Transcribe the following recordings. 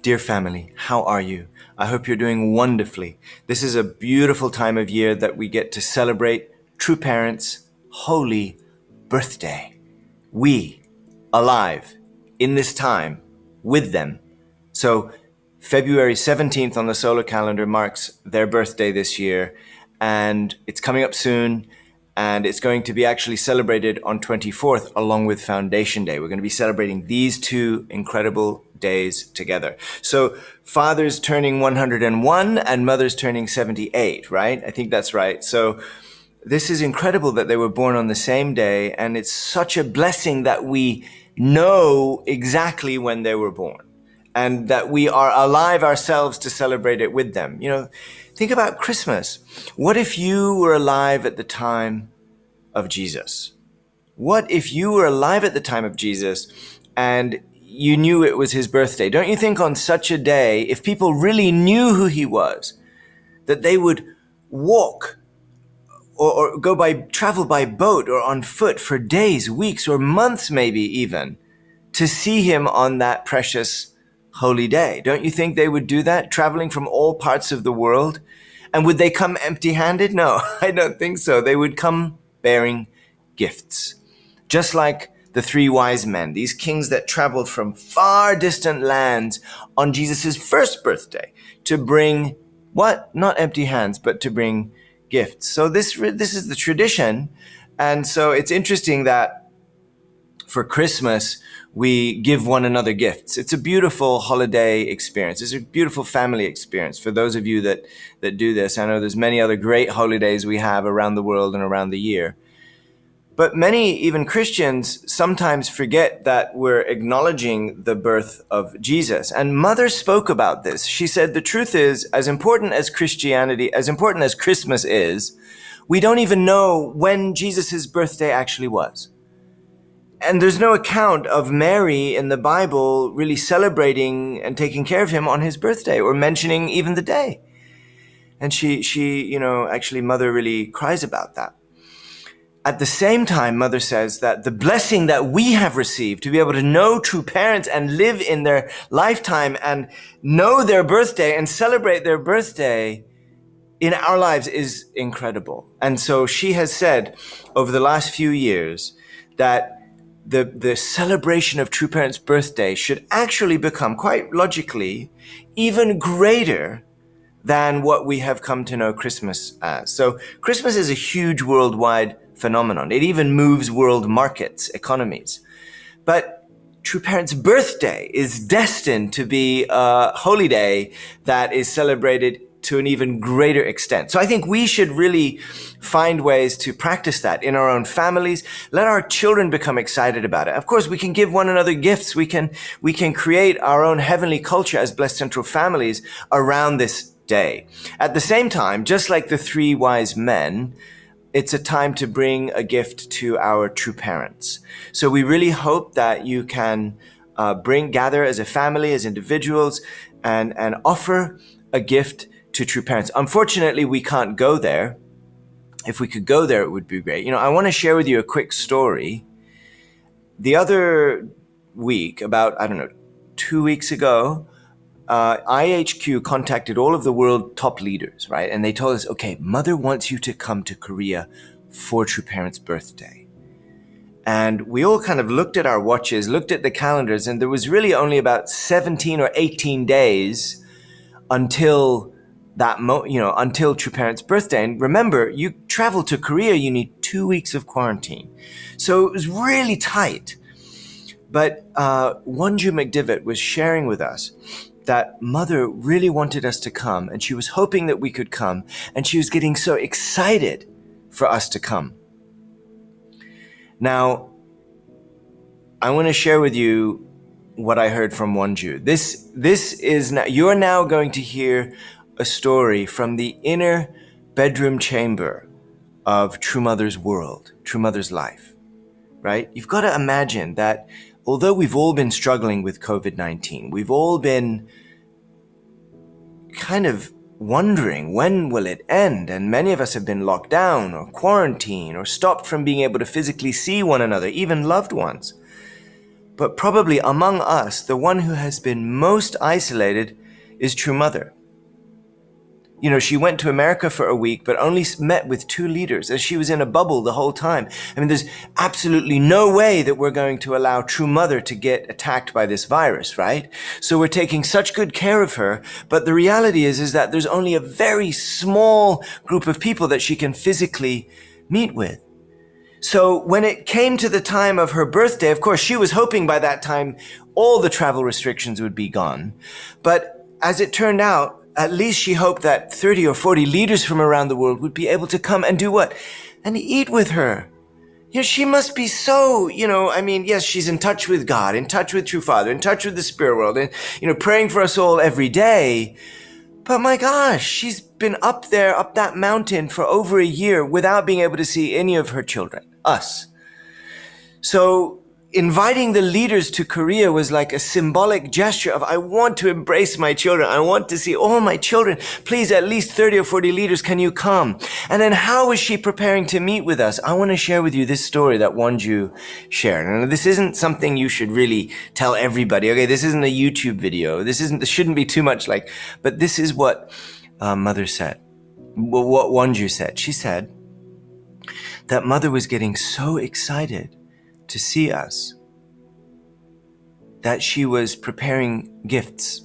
Dear family, how are you? I hope you're doing wonderfully. This is a beautiful time of year that we get to celebrate true parents' holy birthday. We, alive, in this time, with them. So February 17th on the solar calendar marks their birthday this year, and it's coming up soon, and it's going to be actually celebrated on 24th along with Foundation Day. We're going to be celebrating these two incredible days together. So father's turning 101 and mother's turning 78, right? I think that's right. So this is incredible that they were born on the same day, and it's such a blessing that we know exactly when they were born and that we are alive ourselves to celebrate it with them. You know, think about Christmas. What if you were alive at the time of Jesus? What if you were alive at the time of Jesus and you knew it was his birthday? Don't you think on such a day, if people really knew who he was, that they would walk or travel by boat or on foot for days, weeks, or months maybe even, to see him on that precious holy day? Don't you think they would do that, traveling from all parts of the world? And would they come empty-handed? No, I don't think so. They would come bearing gifts. Just like the three wise men, these kings that traveled from far distant lands on Jesus' first birthday to bring what? Not empty hands, but to bring gifts. So this is the tradition. And so it's interesting that for Christmas, we give one another gifts. It's a beautiful holiday experience. It's a beautiful family experience for those of you that do this. I know there's many other great holidays we have around the world and around the year. But many, even Christians, sometimes forget that we're acknowledging the birth of Jesus. And Mother spoke about this. She said, the truth is, as important as Christianity, as important as Christmas is, we don't even know when Jesus' birthday actually was. And there's no account of Mary in the Bible really celebrating and taking care of him on his birthday or mentioning even the day. And she, actually Mother really cries about that. At the same time, Mother says that the blessing that we have received to be able to know true parents and live in their lifetime and know their birthday and celebrate their birthday in our lives is incredible. And so she has said over the last few years that the celebration of true parents' birthday should actually become, quite logically, even greater than what we have come to know Christmas as. So Christmas is a huge worldwide phenomenon. It even moves world markets, economies. But true parents' birthday is destined to be a holy day that is celebrated to an even greater extent. So I think we should really find ways to practice that in our own families. Let our children become excited about it. Of course, we can give one another gifts. We can create our own heavenly culture as Blessed Central families around this day. At the same time, just like the three wise men, it's a time to bring a gift to our true parents. So we really hope that you can gather as a family, as individuals, and offer a gift to true parents. Unfortunately, we can't go there. If we could go there, it would be great. I want to share with you a quick story. The other week, about, 2 weeks ago, IHQ contacted all of the world top leaders, right? And they told us, okay, Mother wants you to come to Korea for True Parents' birthday. And we all kind of looked at our watches, looked at the calendars, and there was really only about 17 or 18 days until until True Parents' birthday. And remember, you travel to Korea, you need 2 weeks of quarantine. So it was really tight. But Wonju McDivitt was sharing with us that Mother really wanted us to come, and she was hoping that we could come, and she was getting so excited for us to come. Now, I want to share with you what I heard from Wonju. You're now going to hear a story from the inner bedroom chamber of True Mother's world, True Mother's life, right? You've got to imagine that although we've all been struggling with COVID-19, we've all been kind of wondering when will it end, and many of us have been locked down or quarantined or stopped from being able to physically see one another, even loved ones. But probably among us, the one who has been most isolated is True Mother. You know, she went to America for a week, but only met with 2 leaders, as she was in a bubble the whole time. I mean, there's absolutely no way that we're going to allow True Mother to get attacked by this virus, right? So we're taking such good care of her, but the reality is that there's only a very small group of people that she can physically meet with. So when it came to the time of her birthday, of course, she was hoping by that time all the travel restrictions would be gone. But as it turned out, at least she hoped that 30 or 40 leaders from around the world would be able to come and do what? And eat with her. You know, she must be so, yes, she's in touch with God, in touch with True Father, in touch with the spirit world, and, praying for us all every day. But my gosh, she's been up there, up that mountain for over a year without being able to see any of her children, us. So inviting the leaders to Korea was like a symbolic gesture of, I want to embrace my children. I want to see all my children. Please, at least 30 or 40 leaders, can you come? And then how was she preparing to meet with us? I want to share with you this story that Wonju shared. And this isn't something you should really tell everybody. Okay, this isn't a YouTube video. This shouldn't be too much like, but this is what Mother said. What Wonju said. She said that Mother was getting so excited to see us that she was preparing gifts.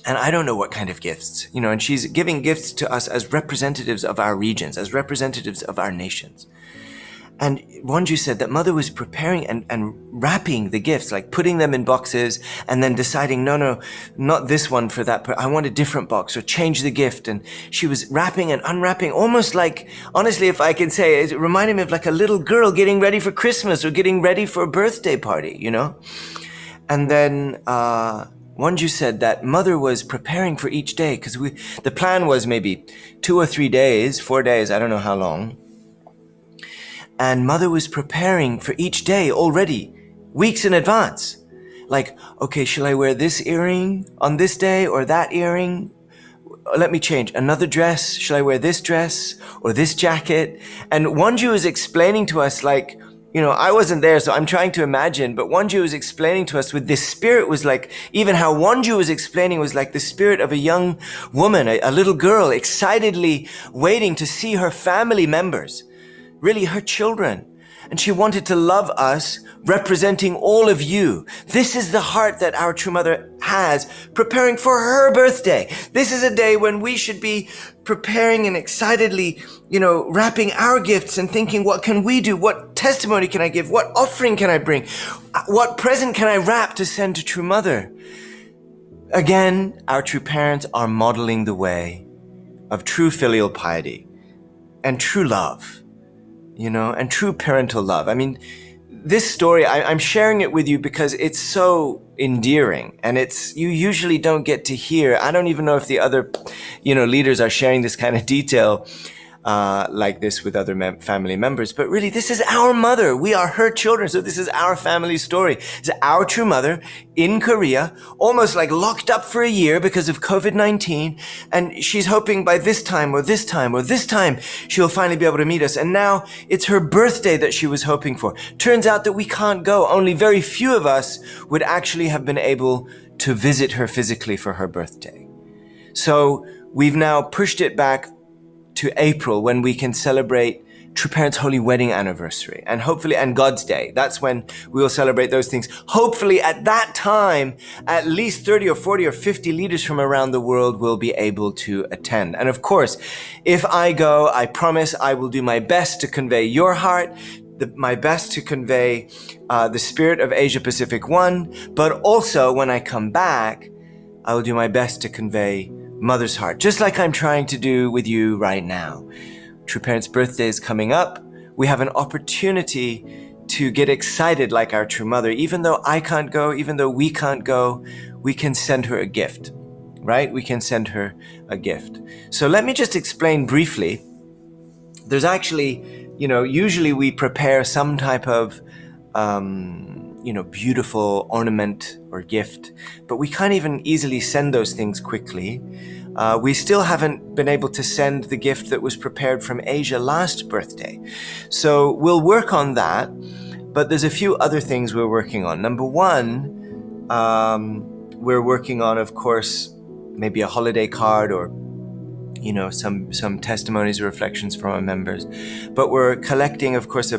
And I don't know what kind of gifts, and she's giving gifts to us as representatives of our regions, as representatives of our nations. And Wonju said that Mother was preparing and wrapping the gifts, like putting them in boxes and then deciding, no, not this one for that. I want a different box, or change the gift. And she was wrapping and unwrapping, almost like, honestly, if I can say, it reminded me of like a little girl getting ready for Christmas or getting ready for a birthday party, And then Wonju said that Mother was preparing for each day, because the plan was maybe 2 or 3 days, 4 days, I don't know how long. And Mother was preparing for each day already, weeks in advance. Like, okay, shall I wear this earring on this day or that earring? Let me change. Another dress? Shall I wear this dress or this jacket? And Wonju is explaining to us, like, I wasn't there, so I'm trying to imagine, but Wonju was explaining to us with this spirit was like, even how Wonju was explaining was like the spirit of a young woman, a little girl, excitedly waiting to see her family members. Really her children. And she wanted to love us, representing all of you. This is the heart that our True Mother has, preparing for her birthday. This is a day when we should be preparing and excitedly, wrapping our gifts and thinking, what can we do? What testimony can I give? What offering can I bring? What present can I wrap to send to True Mother? Again, our true parents are modeling the way of true filial piety and true love. And true parental love. I mean, this story, I'm sharing it with you because it's so endearing, and you usually don't get to hear. I don't even know if the other, leaders are sharing this kind of detail like this with other family members. But really, this is our mother. We are her children. So this is our family story. It's our True Mother in Korea, almost like locked up for a year because of COVID-19. And she's hoping by this time or this time or this time, she'll finally be able to meet us. And now it's her birthday that she was hoping for. Turns out that we can't go. Only very few of us would actually have been able to visit her physically for her birthday. So we've now pushed it back to April, when we can celebrate True Parents' Holy Wedding Anniversary, and hopefully, and God's Day. That's when we will celebrate those things. Hopefully at that time, at least 30 or 40 or 50 leaders from around the world will be able to attend. And of course, if I go, I promise I will do my best to convey your heart, my best to convey the spirit of Asia Pacific One, but also when I come back, I will do my best to convey Mother's heart, just like I'm trying to do with you right now. True Parents' birthday is coming up. We have an opportunity to get excited like our True Mother. Even though I can't go, even though we can't go, we can send her a gift, right? We can send her a gift. So let me just explain briefly. There's actually, usually we prepare some type of beautiful ornament or gift, but we can't even easily send those things quickly. We still haven't been able to send the gift that was prepared from Asia last birthday. So we'll work on that. But there's a few other things we're working on. Number one, we're working on, of course, maybe a holiday card or some testimonies or reflections from our members. But we're collecting, of course,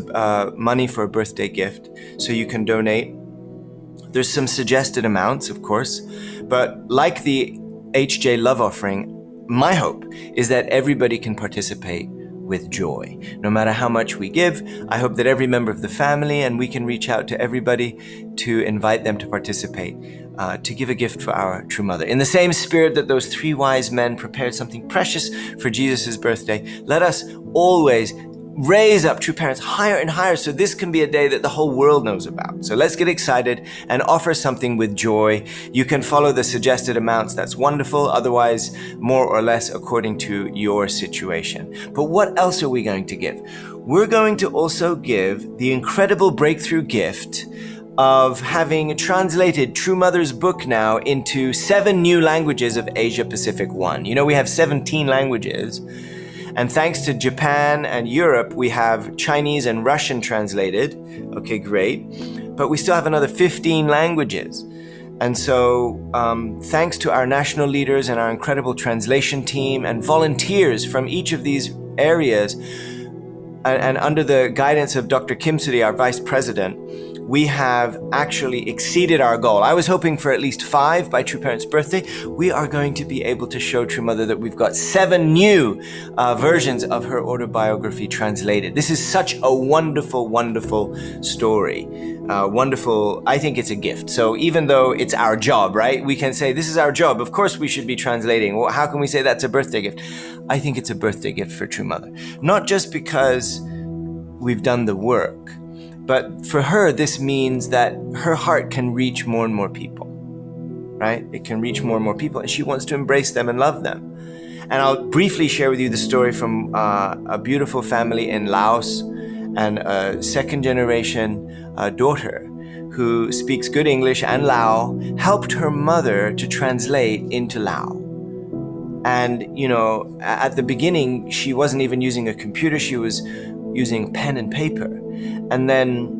money for a birthday gift, so you can donate. There's some suggested amounts, of course, but like the HJ Love Offering, my hope is that everybody can participate with joy. No matter how much we give, I hope that every member of the family, and we can reach out to everybody to invite them to participate, to give a gift for our true mother. In the same spirit that those 3 wise men prepared something precious for Jesus' birthday, let us always raise up true parents higher and higher, so this can be a day that the whole world knows about. So let's get excited and offer something with joy. You can follow the suggested amounts, that's wonderful. Otherwise, more or less according to your situation. But what else are we going to give? We're going to also give the incredible breakthrough gift of having translated True Mother's book now into 7 new languages of Asia Pacific 1. We have 17 languages. And thanks to Japan and Europe, we have Chinese and Russian translated. Okay, great. But we still have another 15 languages. And so thanks to our national leaders and our incredible translation team and volunteers from each of these areas, and under the guidance of Dr. Kim Suri, our vice president, we have actually exceeded our goal. I was hoping for at least 5 by True Parents' birthday. We are going to be able to show True Mother that we've got 7 new versions of her autobiography translated. This is such a wonderful, wonderful story. Wonderful, I think it's a gift. So even though it's our job, right? We can say, this is our job. Of course we should be translating. Well, how can we say that's a birthday gift? I think it's a birthday gift for True Mother. Not just because we've done the work, but for her, this means that her heart can reach more and more people, right? It can reach more and more people, and she wants to embrace them and love them. And I'll briefly share with you the story from a beautiful family in Laos, and a second generation daughter who speaks good English and Lao helped her mother to translate into Lao. And, at the beginning, she wasn't even using a computer, she was using pen and paper. And then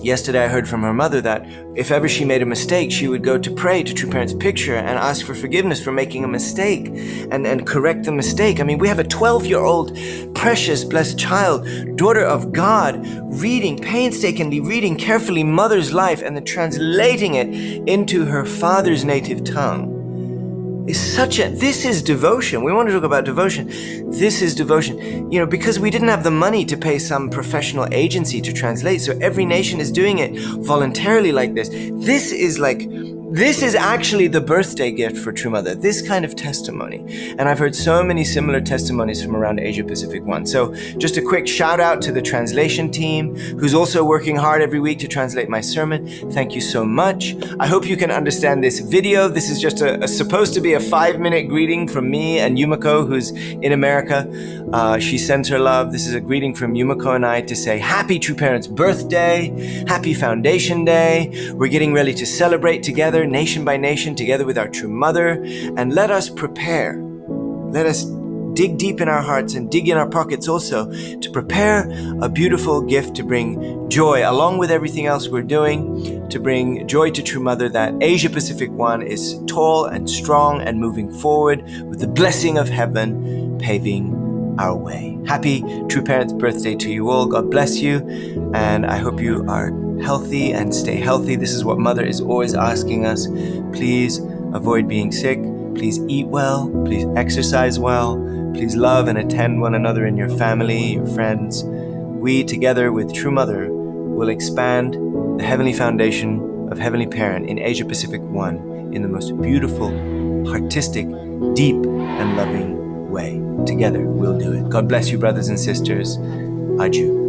yesterday I heard from her mother that if ever she made a mistake, she would go to pray to True Parents' picture and ask for forgiveness for making a mistake and correct the mistake. I mean, we have a 12-year-old precious, blessed child, daughter of God, painstakingly reading carefully mother's life and then translating it into her father's native tongue. This is devotion. We want to talk about devotion. This is devotion. Because we didn't have the money to pay some professional agency to translate, so every nation is doing it voluntarily like this. This is actually the birthday gift for True Mother, this kind of testimony. And I've heard so many similar testimonies from around Asia Pacific 1. So just a quick shout out to the translation team, who's also working hard every week to translate my sermon. Thank you so much. I hope you can understand this video. This is just supposed to be a 5-minute greeting from me and Yumiko, who's in America. She sends her love. This is a greeting from Yumiko and I to say happy True Parents' birthday, happy Foundation Day. We're getting ready to celebrate together, nation by nation, together with our true mother, and let us prepare. Let us dig deep in our hearts and dig in our pockets also to prepare a beautiful gift to bring joy, along with everything else we're doing, to bring joy to True Mother, that Asia Pacific 1 is tall and strong and moving forward with the blessing of heaven paving our way. Happy True Parents' birthday to you all. God bless you, and I hope you are healthy and stay healthy. This is what Mother is always asking us. Please avoid being sick. Please eat well. Please exercise well. Please love and attend one another in your family, your friends. We, together with True Mother, will expand the heavenly foundation of Heavenly Parent in Asia Pacific 1 in the most beautiful, artistic, deep, and loving way. Together, we'll do it. God bless you, brothers and sisters. Adieu.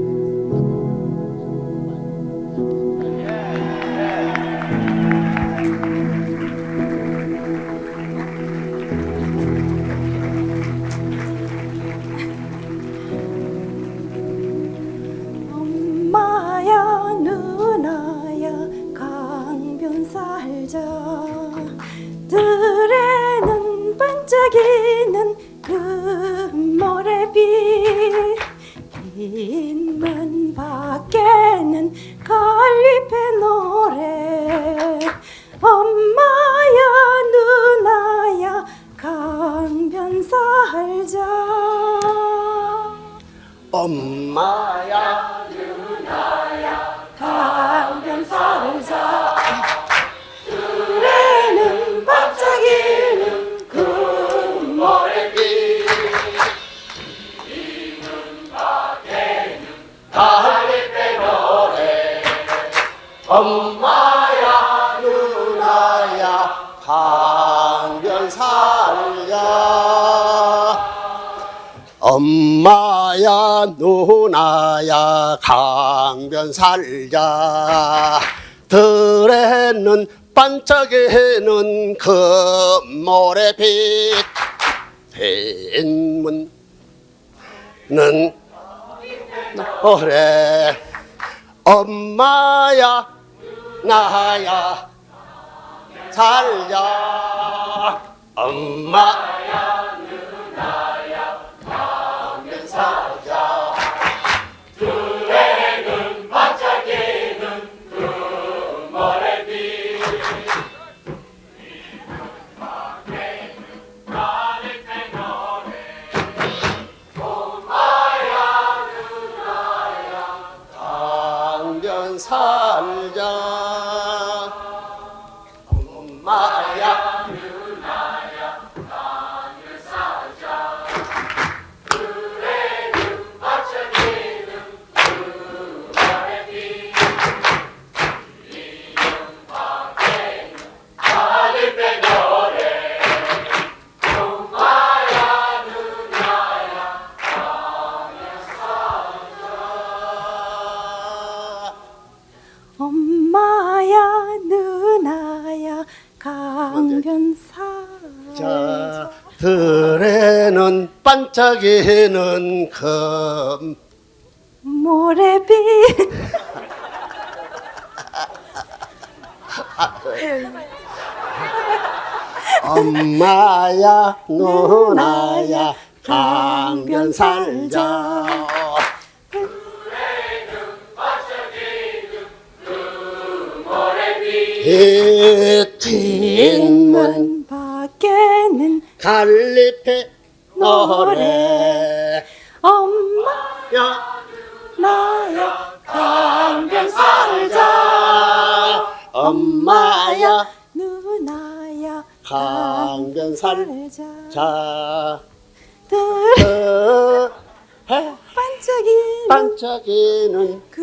반짝이는 눈물의 빛 뒷문 밖에는 갈림의 노래 엄마야 누나야 강변 살자 엄마야 누나야 강변 살자 들에는 반짝이는 금모래빛 갈림의 노래 엄마야 누나야 강변 살자 엄마야 누나야 강변 살자 들에는 반짝이는 금모래빛 뒷문은 노래 엄마야 나야 살자 엄마야 누나야 강변 살자 들에는 반짝이는 금모래빛 강변 살자 엄마야 누나야 강변 살자 들에는 반짝이는 금모래빛 이름 밖에는 갈림의 노래 엄마야 누나야 강변 살자 엄마야 누나야 강변 살자 자, 들에는 반짝이는 금 모래빛 엄마야 누나야 강변 살자 뒷문 밖에는 갈림의 노래 엄마야 나야 강변 살자 엄마야 누나야 강변 살자 들 반짝이는 반짝이는 그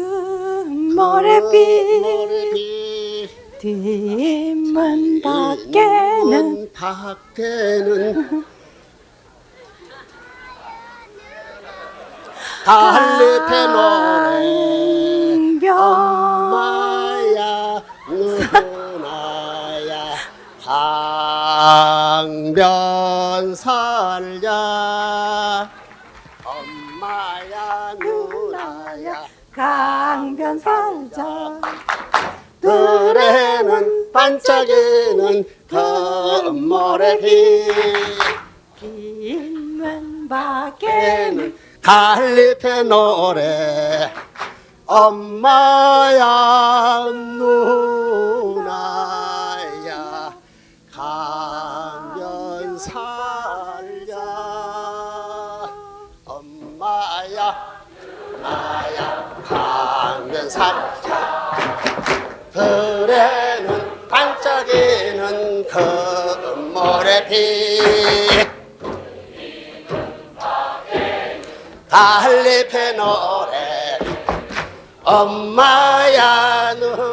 모래빛 모래빛 뒷문 밖에는 뒷문 밖에는 갈림의 노래 엄마야 누나야 강변 살자 엄마야 누나야 강변 살자 들에는 반짝이는 금모래빛 뒷문 밖에는 갈림의 노래 엄마야 누나야 강변 살자 엄마야 나야 강변 살자 들에는 반짝이는 금모래빛 갈림의 노래 엄마야 누나야